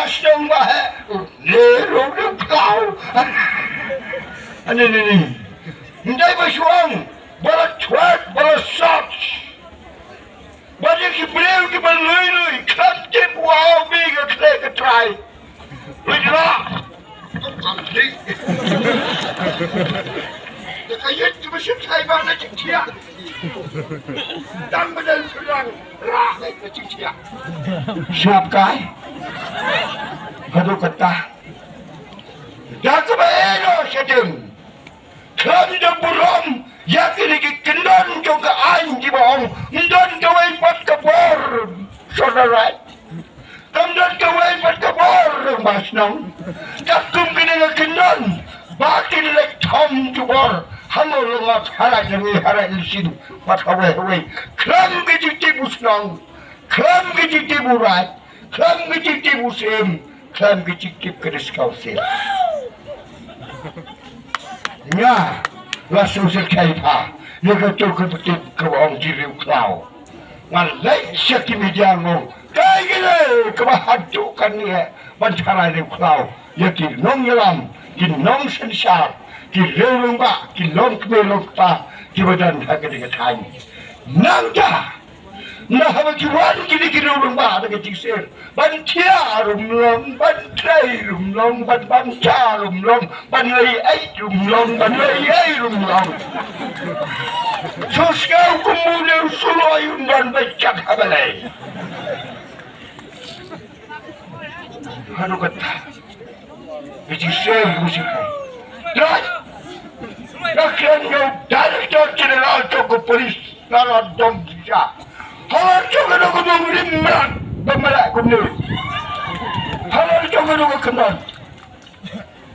mas dong bahe lero de kau ani ndai basuang bala twat bala socks bala ki breu ki bal lui khat ke wow bi ga kle ka try withdraw kayat tu mesti try bana cikcia dan badan serang rakyat ke cikcia siap kai hadu kata dah kebaino sedeng kan de buram yakin ki kendon juga anji bohong ndon kawai pat kabor saudara kendon kawai pat kabor mas nong takum kena kendon batin lek thom jubor hamo longat hara jangi hara ilsin pat kawai kram ke jiti busnong kram ke jiti burat kram ke jiti busem kram ke jiti kedes kausel nya langsung sekaipa lega tu kebetul kawang diri kau ngalai syaki media ngong kai gile kebahadu kan ni bancara ni kau ya ki nong yalam ki nong sensar ki lelong ba ki long kmelong pa ki badan haga dengan tanya nangda nah haba ki wan ki ni ki lelong ba dengan jisir ban tia rumlong ban trai rumlong ban cha rumlong ban lei ai rumlong ban lei ai rumlong Suskau kemudian suloyun dan becak habalai. Hanu kata, biji sel musikai. Dan, rakyat yang Director General Toko Polis Naran Dom Gija. Halar juga nak memberi merak pemerak kumur. Halar juga nak kenal.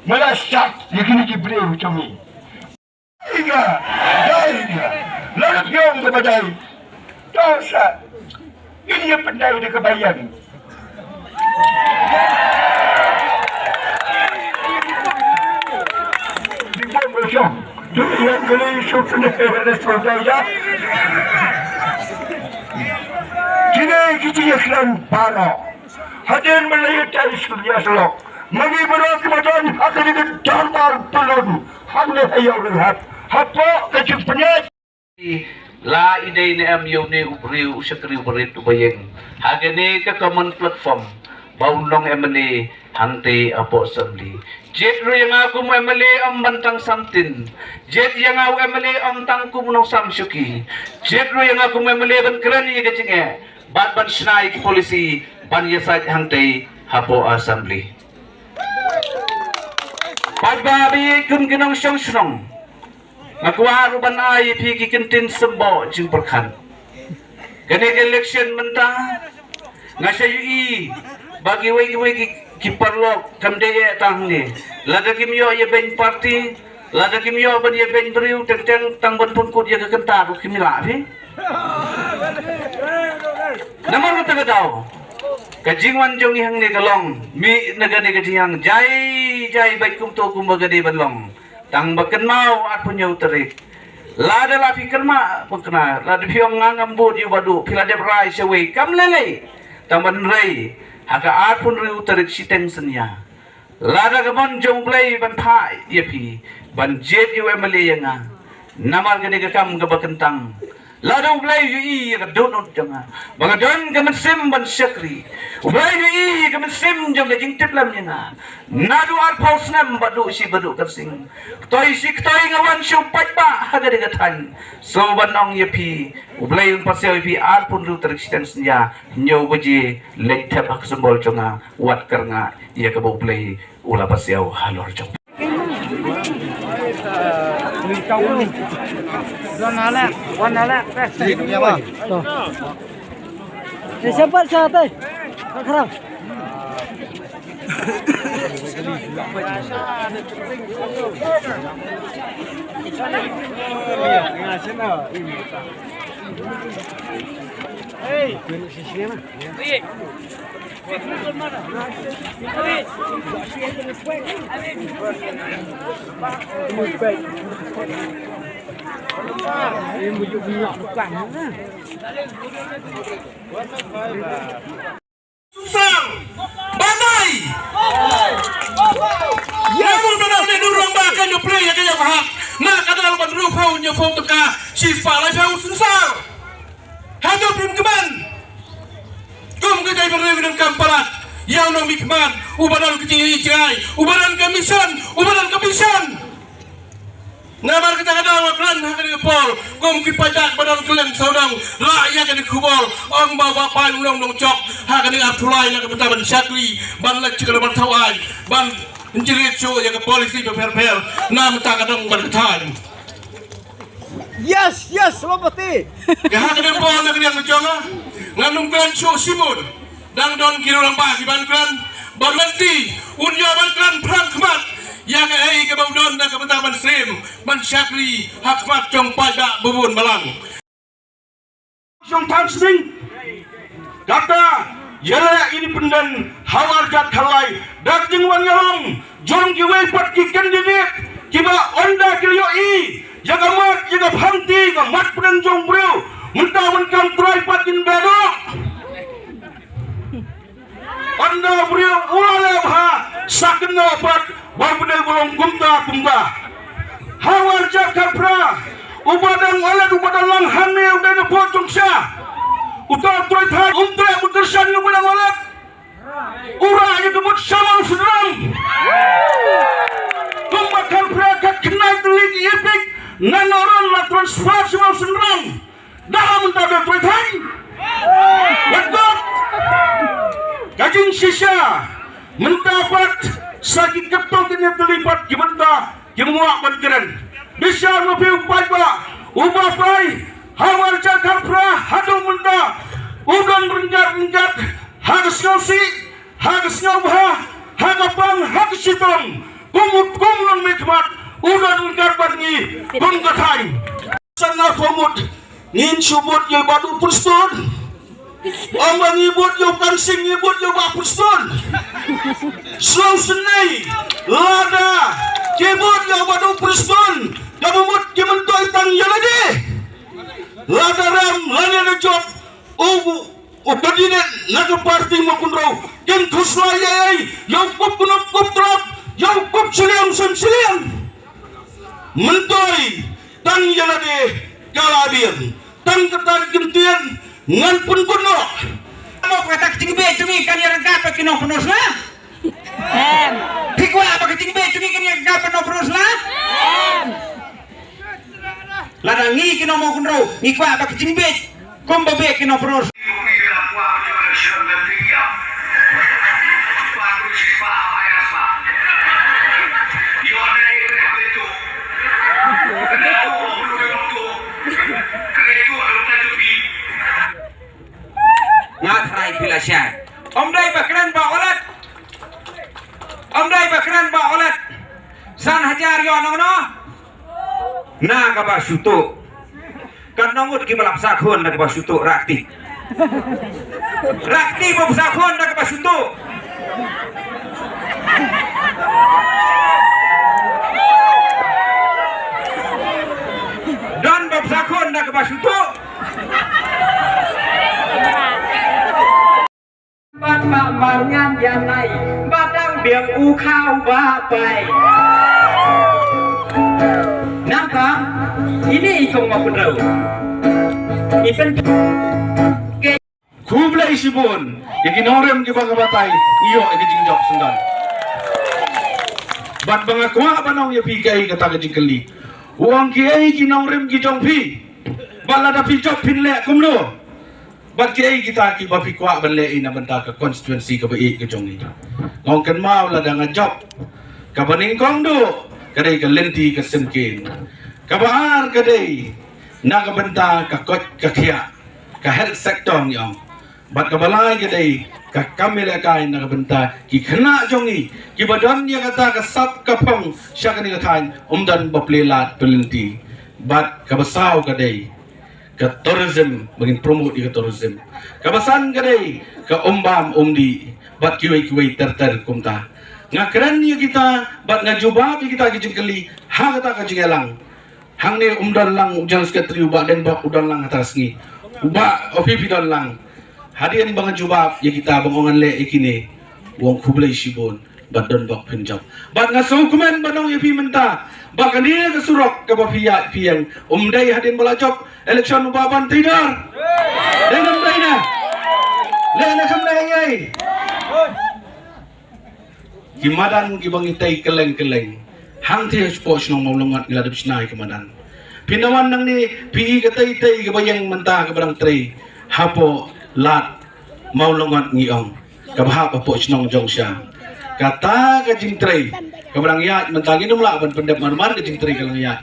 Melasak yakini diberi kami. Iga, lalu yang kepadai, dosa. Ini pandai di kebayan. Di bawah besok, yang kali sudah ada saudara. Kini kita iklan para. Hadir melihat dari surya selok. Magi berdoa kepadaan akan dikencar telun. Hanya ayah lihat. Apa kecipnya? La ide ni MU ni ubriu sekri berit ubayeng. Hagani ke common platform. Baulong emani hangti apo assembly. Jet ru yang aku mu emali am bantang samtin. Jet yang aku emali am tangku munong samsuki. Jet ru yang aku mu emali ban kerani ke jinge. Ban snai ki polisi ban yasat hangti apo assembly. Pagbabi kun kinong syong. Magwaru banay pigi kintin sembo jing berkan. Kani election mentah ngasa UI bagi wegi kiparlok kamdeye tangni. Lada kimyo ye ben party, lada kimyo ban ye ben briu teng tang ban pun kut ye kekentar kimila fi. Namar kata tau. Kajingwan jong ihang ni galong mi nagani kajing jai baik kum to kum bagadi banlong. Tang bakan mau at punya uterik. Lada la fikir ma pukna. Lada fiong ngambut yu badu. Pila de rai sewe kam lele. Tang ban rai. Haka at pun ri uterik siteng senya. Lada gamon jong play ban pa yepi. Ban jet yu emale yang namar gani kam gabakentang. Lada play yu I gadon janga. Bagadon gaman sim ban syakri. Play yu I gaman sim jong gajing tiplam yang nadu ar pausnam badu si badu kersing. Toi ngawan syumpat ba haga digatan. So banong yepi ublay yung pasyaw yepi ar pun ru terksiten senya nyaw baji lektap hak sembol jonga wat karnga iya ka ublay ula pasyaw halor jong. Siapa siapa? Kerang. Susang, badai, phao nhiều phao tất cả chỉ phải lại phao sẵn sàng hai đứa phim các bạn cùng cái tay bằng rêu dengan kampalat yang nang mikman ubadan kecil ijai ubadan kemisan Namar kita kadang waklan hakan di pol, kom kipajak badan kalian saudang rakyat yang dikubol, ang bawa paling long cok hakan di Abdullah yang kebetulan syakli, ban lek cekal ban tawai, ban menjerit cu yang ke polisi berper nam tak kadang berketan. Yes, Lopati. Ya hakan di pol nak yang menjonga, ngandung kalian cu simun, dang don kilo lembah di ban kalian, berlanti, unja ban kalian perang kemat. Yang ke baudon dan kebetulan Srim mensyakri hakmat jong pajak bubun balang jong tan sing kata yala ini pendan hawar jat khalai dak jingwan yalong jong kiwe pat ki kandidat kiba onda kilyo i jaga mat jaga phanti ga mat pendan jong breu muntawan kam trai patin bedok onda breu ulale bha sakna pat Barbudai bolong kumta hawar jakar pra ubadang alat ubadang lang hane udah na pocong siya utar troy thai umtre butersan yung ubadang alat ura yung kebut samang sedang kumbakar pra kat kenai telik ipik nanoran la transfer samang sedang dalam mentada troy thai wadot kajing sisya mendapat sakit ketol kena terlibat kibenta kimuak bankeran bisa lebih upay ba ubah pay hawar jakar pra hadu menda udan renggat hagas ngausi hagas ngaubah hagapang hagas sitong kumut kumulong mikmat udan renggat bangi kumgatay sana kumut ngin subut yung badu pustun Omang ibut yung kansing ibut yung bapustun Slow senay Lada Kibut yung badu pustun Kamumut kimentoy tang yalade Lada ram Lanya na job Ubadinan Nagaparti makunraw Kin kuslayay Yung kup kunup kup trop Yung kup siliang siliang Mentoy Tang yalade Kalabir Tang ketar gentian ngan pun kuno mau kata keting be cungi kan yang gapa kino penos lah pikwa apa keting be cungi kan yang gapa no penos lah ladangi kino mau kunro pikwa apa keting be kombo be kino penos ngatrai pilasyan om dai bakran ba olat san hajar yo nono na ka ba suto kan nongut ki balap sakhon na ka ba suto rakti ba sakhon na ka ba suto don ba sakhon na ka ba suto Ban mangan yang này badang biang u khao ba pai nampak ini ikong mapundau ipen kubla isibun yang kinorem ki bagabatay iyo ay jingjok sundan bat bangakwa banong ya pikai kata kajingkeli uang kiai kinorem ki jongpi balada pi jok pinle kumlo bat kiai kita ki bapi kwa banle ina benta ke constituency ke bai ke jongi ngong kan mau la dang job ka baning kong do kadai ke lenti ke semkin ka bahar kadai na ka benta ka kot ka khia ka health sector nyong bat ka balai kadai ka kamile kai na ka benta ki khna jongi ki badan ya kata ka sap ka pong syakani ka thain umdan baplelat pelenti bat ka basau kadai ke tourism bagi promote ke tourism kabasan kadai ke umbam umdi bat kiwai ter kumta ngakran ni kita bat ngajubab kita kijengkeli ha kata kajengelang hang ni umdan lang ujan sekretari ubak dan bak udan lang atas ni ubak opi pidan lang hadian bang jubab ya kita bangongan le ikini wong kublai sibon badon bok pinjau bad ngasong komen banong yapi menta bakan dia kesurok ke bapiak piang umdai hadin balajok election baban tidar dengan baina lena kamnai kimadan kibangitai keleng hang ti sports nong maulungat ngiladap sinai kimadan pinawan nang ni pi katai tai kebayang menta ke barang tri hapo lat maulungat ngiong kabahap apo sinong jongsya kata ke jingtri keberang yat mentang ini mulak pendep mar ke jingtri kelang yat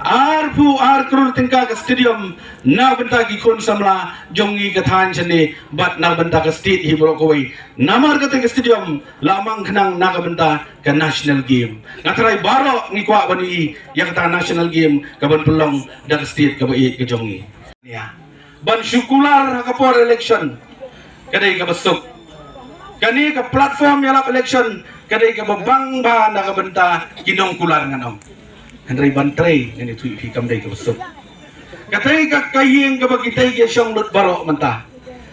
arpu krul tingka ke stadium na bentagi kon samla jongi kathan seni bat na benta ke state hibro koi namar ke stadium lamang kenang na benta ke national game ngatrai baro ngikwa bani yang kata national game ke ban pelong dak state ke bai ke jongi ya ban syukular kapor election kadai ke besuk kani ke platform yalap election kadai ke babang ba na ke benta kinong kular nganong Henry Bantrey yang itu hikam dari kebesuk. Katai kakayeng kebagitai ke syong lut barok mentah.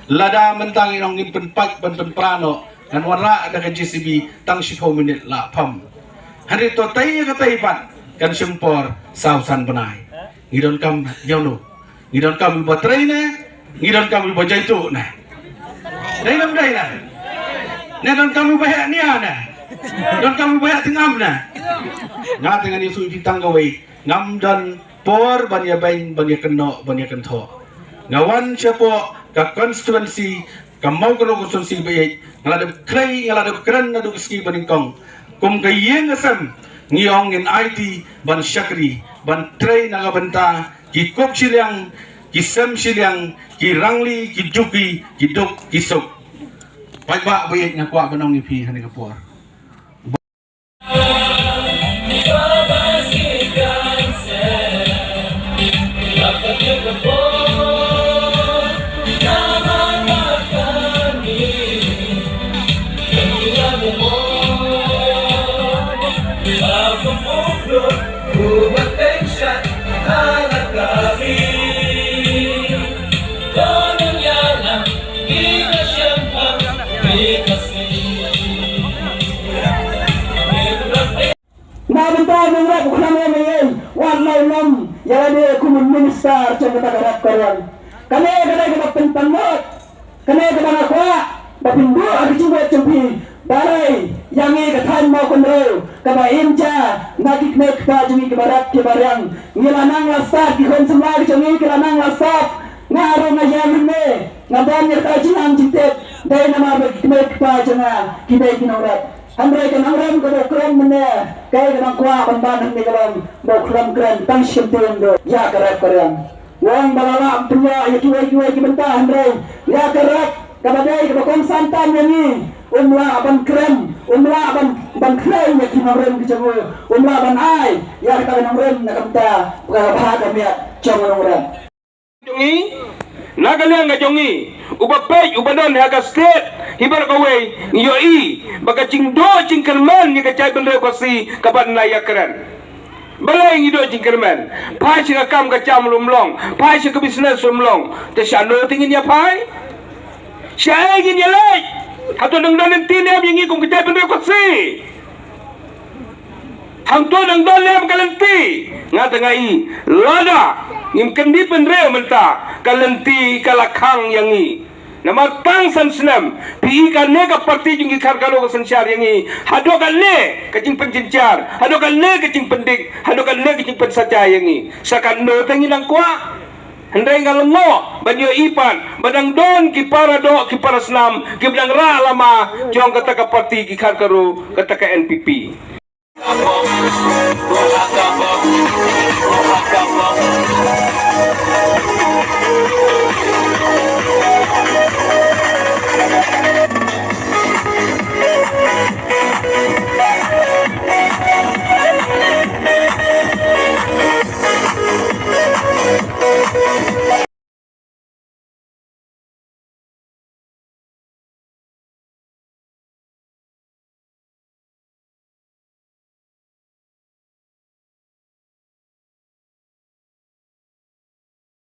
Lada mentang inong impen pak banten prano dan warna ada ke JCB tang 10 minit la pam. Henry to tai katai pan kan sempor sausan benai. Ngidon kam yono. Ngidon kam Bantrey ne, ngidon kam bajaitu ne. Dai nam dai na. Ne don kam bahaya nia ne. Don kam bahaya tingam ne. Nga dengan isu fitang gawai ngam dan por banya bain banya keno banya kento ngawan siapo ka constituency ka mau keno constituency baik ngaladap klay ngaladap keren nadu ski baningkong kum kayeng asam ngiong in IT ban syakri ban tray naga benta ki kop silyang ki sem silyang ki rangli ki juki ki dok ki sok pai ba baik ngakwa banong ipi hani kapor Nabenta mengrap ukname mengen warna nom yalade kumun minister coba tagarap karuan kane ke pentangot kane ke akwa bapindu agi coba cempi barai yangi ke than mau konro kaba imca nagik nek ka jumi ke barat ke barang ngilanang lasat ki kon semla ke jumi ke lanang lasat ngaro ngayamin me ngaban ka jinang jitet dai nama bagi nek ka janga kidai kinorat Andai kan angram kalau keren mana, kaya kan kuah pembantu ni kalau mau keren tang symptom do, ya keren. Wang balala punya ya kiwai kibentah andai, ya keren. Kabadai kalau kong santan ni, umla aban keren, umla aban keren ya kinarem kicamu, umla aban ai, ya kita kinarem nak kita bahagia kami jangan orang. Jongi, nagalang nga jongi, ubapay ubadon haga state. Hibar kawai yoi baga cingdo cingkerman ni kacai benda kosi kapan naya keren balai ngido cingkerman pai sing akam kacam lumlong pai sing ke business lumlong te syano tingin ya pai syai gin ya lai atau nang dan tine am yangi kum kacai benda kosi hang to nang dan lem kalenti ngata ngai lada ngim kendi penre menta kalenti kalakang yangi Nama tang san senam, pi kan ne ka parti jungi kar kalo ka sansyar yangi, hado kan ne kacing pencincar, hado kan ne kacing pendik, hado kan ne kacing pensaca yangi. Sakan no tangi nang kwa, hendai ngal mo, banyo ipan, badang don ki para do ki para senam, ki badang ra lama, jong kata ka parti ki kar karo kata ka NPP.